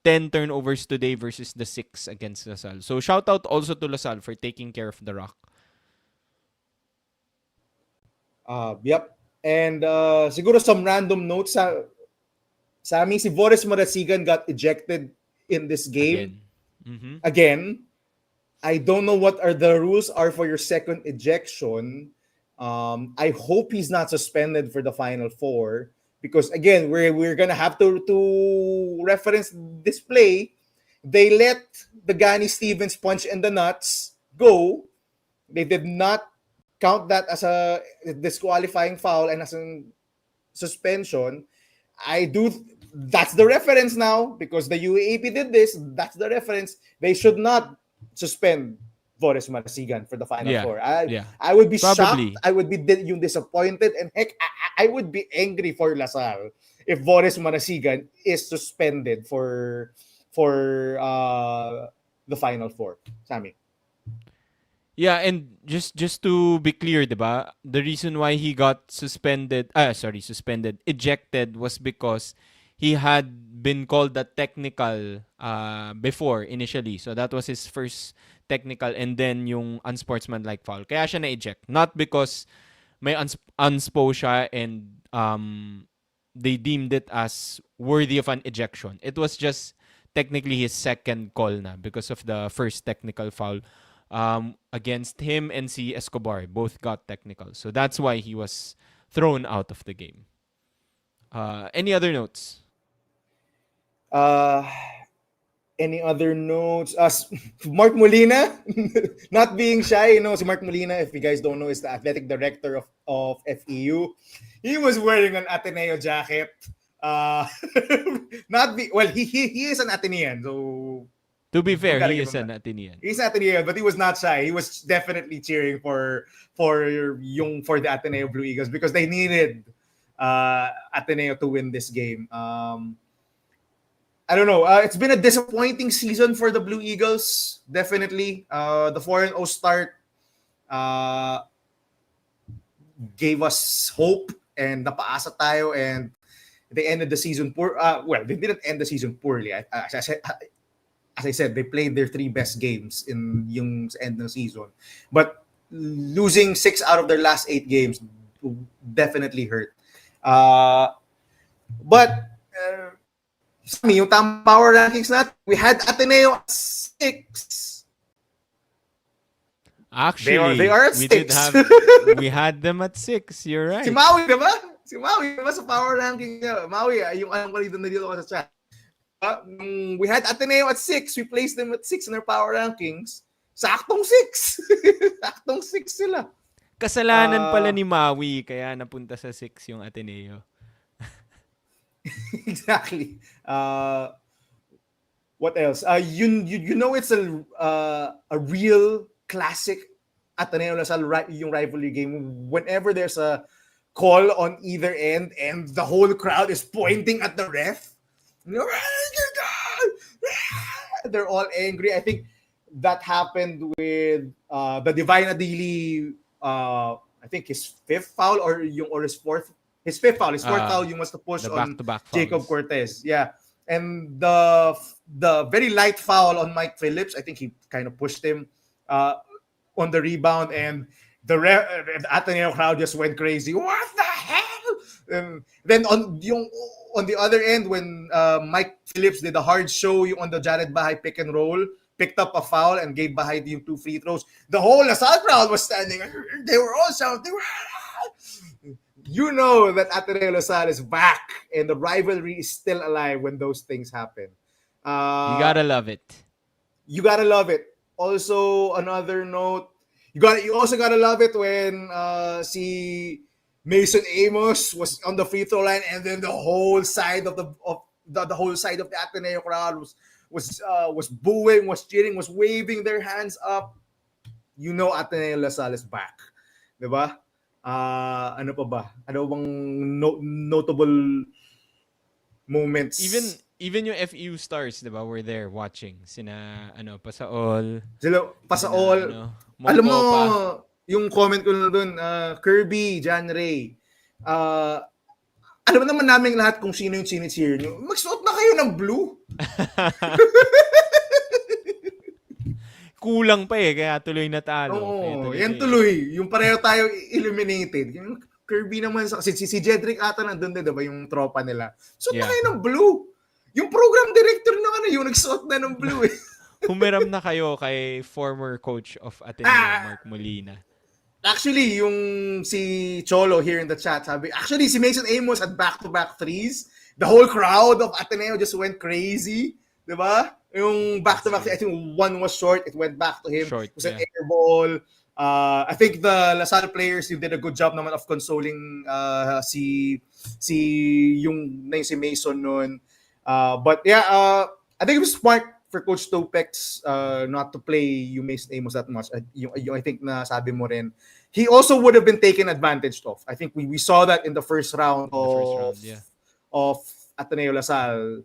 S1: 10 turnovers today versus the 6 against LaSalle. So shout out also to LaSalle for taking care of the rock.
S2: Yep. And siguro some random notes sa amin, si Boris Marasigan got ejected in this game. Again, I don't know what the rules are for your second ejection. I hope he's not suspended for the Final Four because again, we're gonna have to reference this play. They let the Gani Stevens punch in the nuts go. They did not count that as a disqualifying foul and as a suspension. I do. That's the reference now because the UAAP did this. That's the reference. They should not suspend Boris Marasigan for the Final
S1: Yeah.
S2: Four.
S1: Yeah.
S2: I would be shocked.
S1: Probably.
S2: I would be yung disappointed, and heck, I would be angry for Lasal if Boris Marasigan is suspended for the Final Four. Sammy.
S1: Yeah, and just to be clear, 'di ba? The reason why he got suspended, ejected was because he had been called a technical before initially. So that was his first technical and then yung unsportsmanlike foul. Kaya siya na-eject. Not because may unspo siya and they deemed it as worthy of an ejection. It was just technically his second call na because of the first technical foul against him and si Escobar. Both got technical. So that's why he was thrown out of the game. Any other notes?
S2: Uh, any other notes? Mark Molina, not being shy, si Mark Molina, if you guys don't know, is the athletic director of FEU. He was wearing an Ateneo jacket. He is an Atenean, so
S1: To be fair,
S2: gotta
S1: he
S2: give
S1: is
S2: him
S1: an
S2: that.
S1: Atenean.
S2: He's Ateneo, but he was not shy. He was definitely cheering for the Ateneo Blue Eagles because they needed Ateneo to win this game. I don't know. It's been a disappointing season for the Blue Eagles. Definitely, the 4-0 start gave us hope and napaasa tayo, and they ended the season poor. Well, they didn't end the season poorly. As I said, they played their 3 best games in yung end ng season. But losing 6 out of their last 8 games definitely hurt. But yung tamang power rankings natin, we had Ateneo at 6.
S1: Actually,
S2: they are at
S1: we
S2: 6.
S1: did have we had them at 6. You're right.
S2: Si Maui, diba? Si Maui, diba sa power ranking niya? Maui, yung alam ko dito ko sa chat. We had Ateneo at 6. We placed them at 6 in our power rankings. Saktong 6. Saktong 6 sila.
S1: Kasalanan pala ni Maui kaya napunta sa 6 yung Ateneo.
S2: Exactly. What else? You know it's a real classic Ateneo Lasal yung rivalry game. Whenever there's a call on either end and the whole crowd is pointing at the ref, they're all angry. I think that happened with the Divine Adili. I think his 5th foul or his 4th. His 5th foul. His 4th foul, you must push on Jacob Cortez. Yeah. And the very light foul on Mike Phillips, I think he kind of pushed him on the rebound, and the Ateneo crowd just went crazy. What the hell? And then on the other end, when Mike Phillips did a hard show on the Jared Bahay pick and roll, picked up a foul and gave Bahay the 2 free throws, the whole Lasal crowd was standing. They were all shouting. You know that Ateneo Lasal is back and the rivalry is still alive when those things happen.
S1: You gotta love it.
S2: You gotta love it. Also, another note, you also gotta love it when si Mason Amos was on the free throw line, and then the whole side of the whole side of the Ateneo crowd was booing, was cheering, was waving their hands up. You know Ateneo Lasal is back, diba? Ano pa ba? Ano bang notable moments?
S1: Even yung FEU stars, 'di ba, were there watching. Sina Pasaol.
S2: Sila Pasaol. Alam mo, yung comment ko na doon, Kirby, John Ray. Alam naman namin lahat kung sino yung sinitsir nyo. Magsuot na kayo ng blue.
S1: Kulang pa kaya tuloy natalo.
S2: Oo, yan tuloy. Yung pareho tayo eliminated. Yung Kirby naman, kasi si Jedrick ata nandun din, diba, yung tropa nila. Suot na kayo ng blue. Yung program director na yung nagsuot na ng blue eh.
S1: Humiram na kayo kay former coach of Ateneo, Mark Molina.
S2: Actually, yung si Cholo here in the chat, actually si Mason Amos had back-to-back threes. The whole crowd of Ateneo just went crazy. Diba? Yung back-to-back, I think one was short, it went back to him. It was an air ball. I think the LaSalle players did a good job naman of consoling yung si Mason noon. But yeah, I think it was smart for Coach Topex not to play yung Mason Amos that much. Yung I think na sabi mo rin, he also would have been taken advantage of. I think we saw that in the first round
S1: In the first round, yeah.
S2: of Ateneo LaSalle.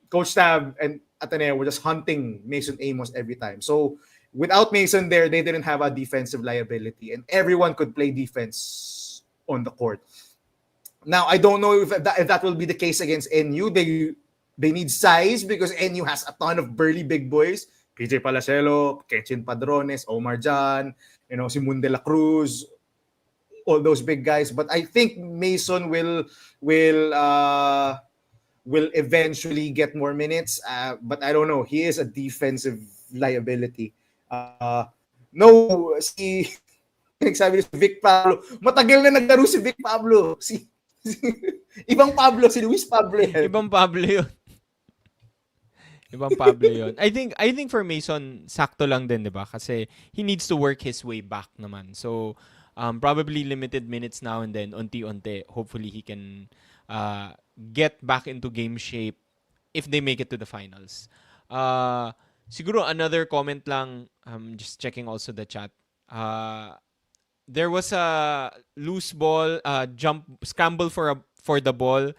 S2: Coach Tab and Ateneo were just hunting Mason Amos every time. So without Mason there, they didn't have a defensive liability, and everyone could play defense on the court. Now I don't know if that will be the case against NU. They need size because NU has a ton of burly big boys. PJ Palacelo, Kechin Padrones, Omar Jan, si Mun de la Cruz, all those big guys. But I think Mason will eventually get more minutes. But I don't know. He is a defensive liability. No, nagsabi si Vic Pablo. Matagal na naglaro si Vic Pablo. Ibang Pablo, si Luis Pablo yan.
S1: Ibang Pablo yun. Ibang Pablo yun. I think for Mason, sakto lang din, di ba? Kasi he needs to work his way back naman. So, probably limited minutes now and then, unti-unti. Hopefully, he can get back into game shape if they make it to the finals. Siguro another comment lang, just checking also the chat. There was a loose ball, scramble for the ball,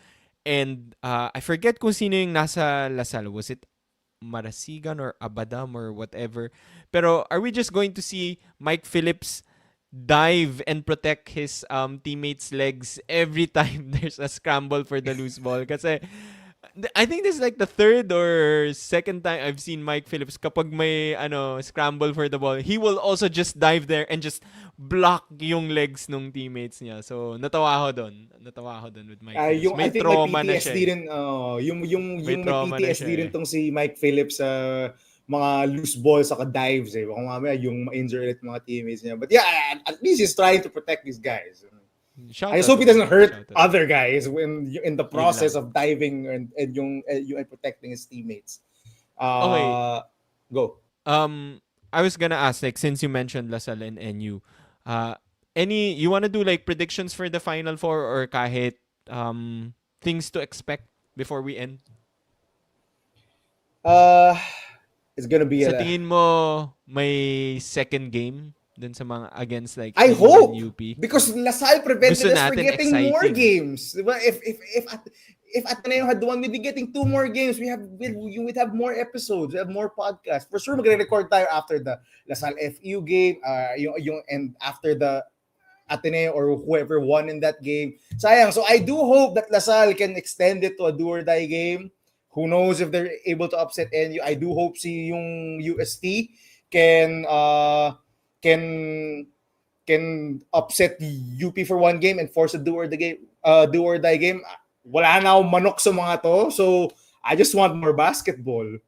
S1: and I forget kung sino yung nasa LaSalle. Was it Marasigan or Abadam or whatever? Pero are we just going to see Mike Phillips dive and protect his teammates' legs every time there's a scramble for the loose ball? Kasi I think this is like the third or second time I've seen Mike Phillips kapag may scramble for the ball, he will also just dive there and just block yung legs ng teammates niya. So natawa ako doon with Mike Phillips. May trauma na siya.
S2: May PTSD rin tong si Mike Phillips sa mga loose balls saka dives eh. Baka mamaya yung ma-injure ulit mga teammates niya. But yeah, at least he's trying to protect these guys. I just hope he doesn't hurt other guys in the process of diving and yung protecting his teammates.
S1: Okay.
S2: Go.
S1: I was gonna ask, like, since you mentioned LaSalle and NU, you wanna do like predictions for the Final Four or kahit things to expect before we end?
S2: It's gonna be
S1: sa tingin mo may second game dun sa mga against like
S2: I hope
S1: UP?
S2: Because LaSalle prevented us from getting more games. If Ateneo had won, we'd be getting 2 more games. We'd have more episodes. We have more podcasts. For sure, magre-record tayo after the LaSalle FEU game, and after the Ateneo or whoever won in that game. Sayang. So I do hope that LaSalle can extend it to a do or die game. Who knows if they're able to upset NU. I do hope yung UST can upset UP for one game and force a do or die game. Wala na akong manok sa mga to. So, I just want more basketball.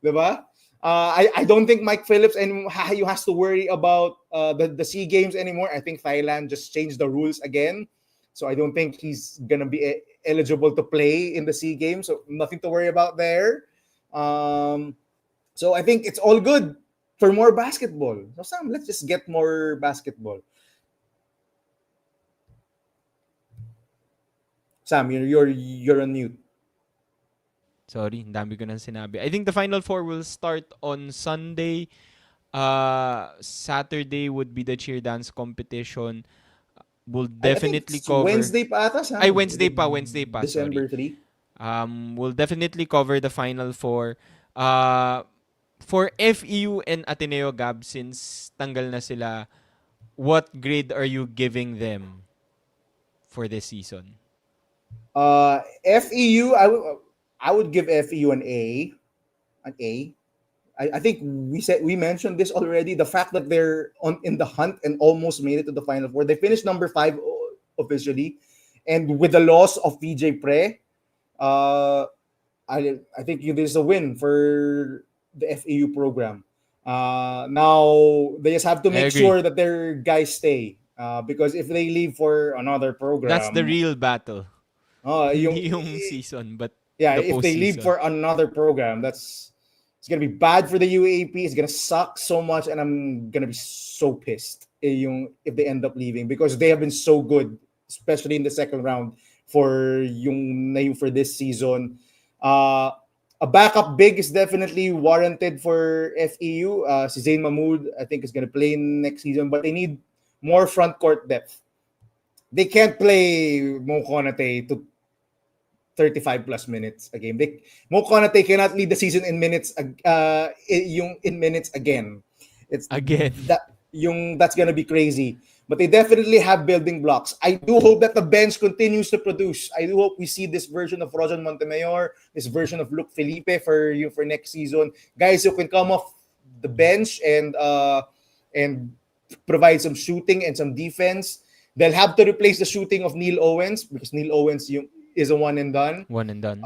S2: Diba? I don't think Mike Phillips and you has to worry about the SEA Games anymore. I think Thailand just changed the rules again. So, I don't think he's going to be eligible to play in the SEA Games. So, nothing to worry about there. So, I think it's all good for more basketball. So, Sam, let's just get more basketball. Sam, you're on mute.
S1: Sorry, ang dami ko nang sinabi. I think the Final Four will start on Sunday. Saturday would be the cheer dance competition. We'll definitely cover...
S2: Wednesday pa ata, Sam.
S1: Ay, Wednesday pa.
S2: December 3.
S1: We'll definitely cover the Final Four. For FEU and Ateneo, Gab, since tanggal na sila, what grade are you giving them for this season?
S2: FEU, I would give FEU an A. I think we mentioned this already. The fact that they're in the hunt and almost made it to the Final Four. They finished number 5 officially, and with the loss of PJ Pre, I think this is a win for the FEU program. Now they just have to make sure that their guys stay. Because if they leave for another program,
S1: that's the real battle. Yung season, but
S2: yeah, if they leave for another program, that's It's gonna be bad for the UAP. It's gonna suck so much, and I'm gonna be so pissed if they end up leaving because they have been so good, especially in the second round for this season. Uh, a backup big is definitely warranted for FEU. Si Zayn Mahmoud, I think, is gonna play next season, but they need more front court depth. They can't play Mo Konate to 35 plus minutes a game. Mo Konate cannot lead the season in minutes in minutes again. It's
S1: Again.
S2: that's gonna be crazy. But they definitely have building blocks. I do hope that the bench continues to produce. I do hope we see this version of Rojan Montemayor, this version of Luke Felipe for next season. Guys who can come off the bench and provide some shooting and some defense. They'll have to replace the shooting of Neil Owens because Neil Owens is a one and done.
S1: One and done.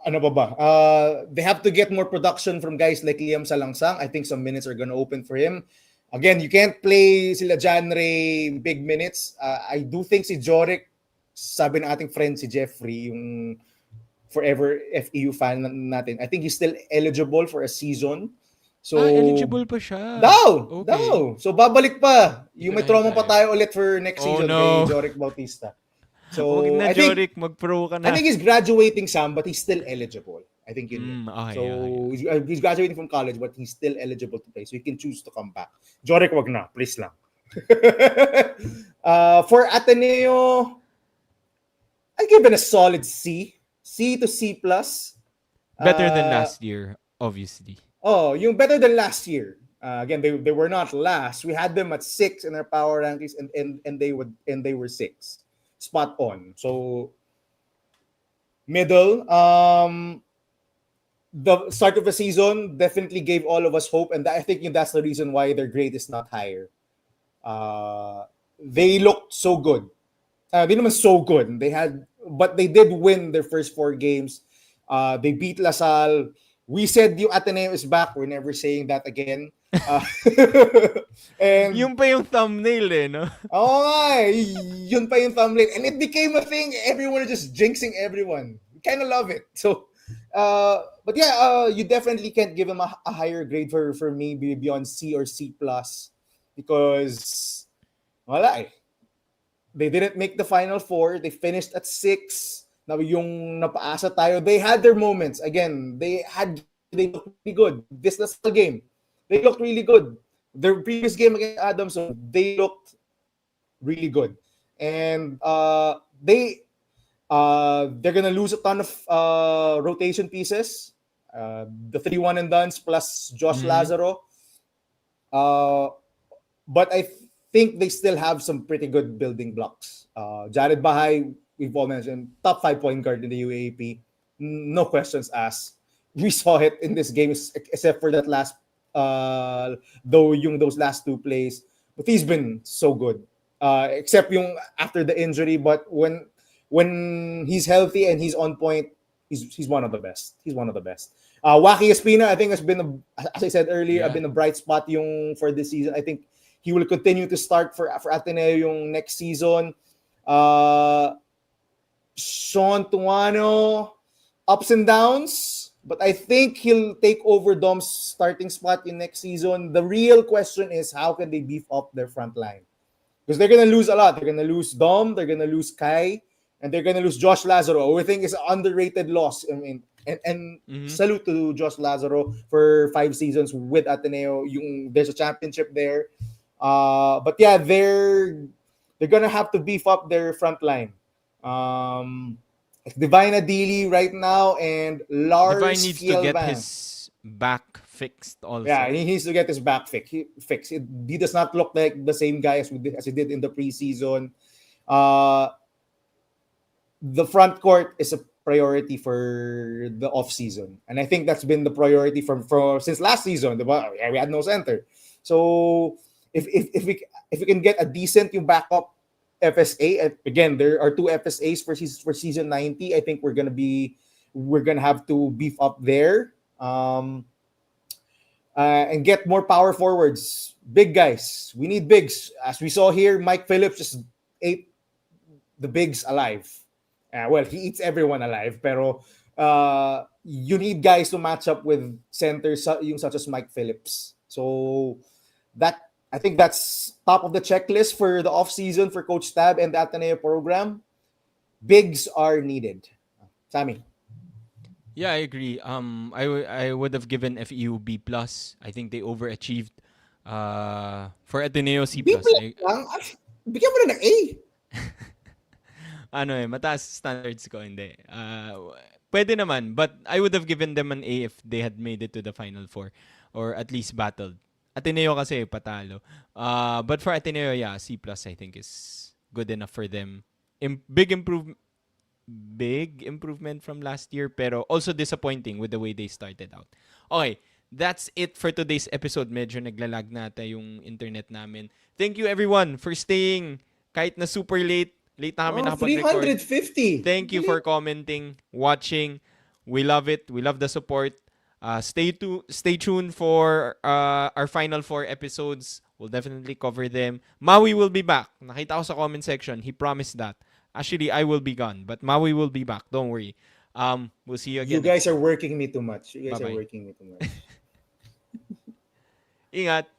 S2: Ano pa ba? They have to get more production from guys like Liam Salangsang. I think some minutes are gonna open for him. Again, you can't play sila Jan Ray big minutes. I do think si Joric, sabi ng ating friend si Jeffrey, yung forever FEU fan natin, I think he's still eligible for a season. So,
S1: eligible pa siya.
S2: Daw!
S1: Okay.
S2: Daw! So, babalik pa. Yung may
S1: Ito na
S2: trauma
S1: yun
S2: pa
S1: tayo.
S2: tayo ulit for next
S1: Oh,
S2: season
S1: no.
S2: kay Joric Bautista. So,
S1: Huwag na,
S2: I think,
S1: Joric, mag-pro ka na.
S2: I think he's graduating some, but he's still eligible. I think yun.
S1: Okay,
S2: So,
S1: okay.
S2: he's graduating from college, but he's still eligible to play. So, he can choose to come back. Joric, wag na. Please lang. For Ateneo, I give it a solid C. C to C+.
S1: Better than last year, obviously.
S2: Oh, yung better than last year. Again, they were not last. We had them at 6 in our power rankings, and they were 6, spot on. So middle. The start of the season definitely gave all of us hope, and I think that's the reason why their grade is not higher. They looked so good. They naman so good. But they did win their first 4 games. They beat LaSalle. We said yung Ateneo is back. We're never saying that again. And
S1: Yung pa yung thumbnail no?
S2: Oo nga, yun pa yung thumbnail. And it became a thing. Everyone is just jinxing everyone. We kind of love it. So, but yeah, you definitely can't give them a higher grade for me beyond C or C+. Because, wala eh. They didn't make the Final Four. They finished at 6. Now, yung napaasa tayo, they had their moments. Again, they looked really good. This last game, they looked really good. Their previous game against Adamson, they looked really good. And they're gonna lose a ton of rotation pieces. The 3 one and dones plus Josh Lazaro. But I think they still have some pretty good building blocks. Jared Bahay, we've all mentioned, top 5 point guard in the UAAP. No questions asked. We saw it in this game, except for that last, those last 2 plays. But he's been so good. Except yung after the injury, but when he's healthy and he's on point, he's one of the best. He's one of the best. Waki Espina, I think, has been, as I said earlier, been a bright spot for this season. I think he will continue to start for Ateneo yung next season. Sean Tuano, ups and downs, but I think he'll take over Dom's starting spot in next season. The real question is, how can they beef up their front line? Because they're going to lose a lot. They're going to lose Dom, they're going to lose Kai, and they're going to lose Josh Lazaro, who I think is an underrated loss. I mean, and salute to Josh Lazaro for 5 seasons with Ateneo. There's a championship there. But yeah, they're going to have to beef up their front line. Divine Adili right now and Lars
S1: Divine needs to get
S2: Fielban.
S1: his back fixed also.
S2: Yeah, he needs to get his back fixed. He does not look like the same guy as he did in the preseason. The front court is a priority for the off season, and I think that's been the priority from since last season. We had no center, so if we can get a decent yung backup FSA, again there are 2 FSAs for season 90. I think we're gonna have to beef up there. And get more power forwards, big guys. We need bigs. As we saw here, Mike Phillips just ate the bigs alive. Well, he eats everyone alive, pero you need guys to match up with centers yung such as Mike Phillips. So that I think that's top of the checklist for the off season for Coach Tab and the Ateneo program. Bigs are needed. Sammy.
S1: Yeah, I agree. I would have given FEU B plus. I think they overachieved. For Ateneo C
S2: B
S1: plus.
S2: plus lang. Bigyan mo na ng A.
S1: Mataas standards ko, hindi. Pwede naman, but I would have given them an A if they had made it to the Final Four or at least battled. Ateneo kasi patalo. But for Ateneo, yeah, C plus I think is good enough for them. Big improvement from last year, pero also disappointing with the way they started out. Okay, that's it for today's episode. Medyo naglalag nata yung internet namin. Thank you everyone for staying kahit na super late. Late na kami
S2: Oh,
S1: nakapag-record.
S2: 350.
S1: Thank you for commenting, watching. We love it. We love the support. Stay tuned for our final 4 episodes. We'll definitely cover them. Maui will be back. Nakita ko sa comment section. He promised that. Actually, I will be gone, but Maui will be back. Don't worry. We'll see you
S2: You
S1: again next
S2: guys are
S1: time.
S2: working me too much. You guys are
S1: Bye-bye.
S2: working me too much.
S1: Ingat.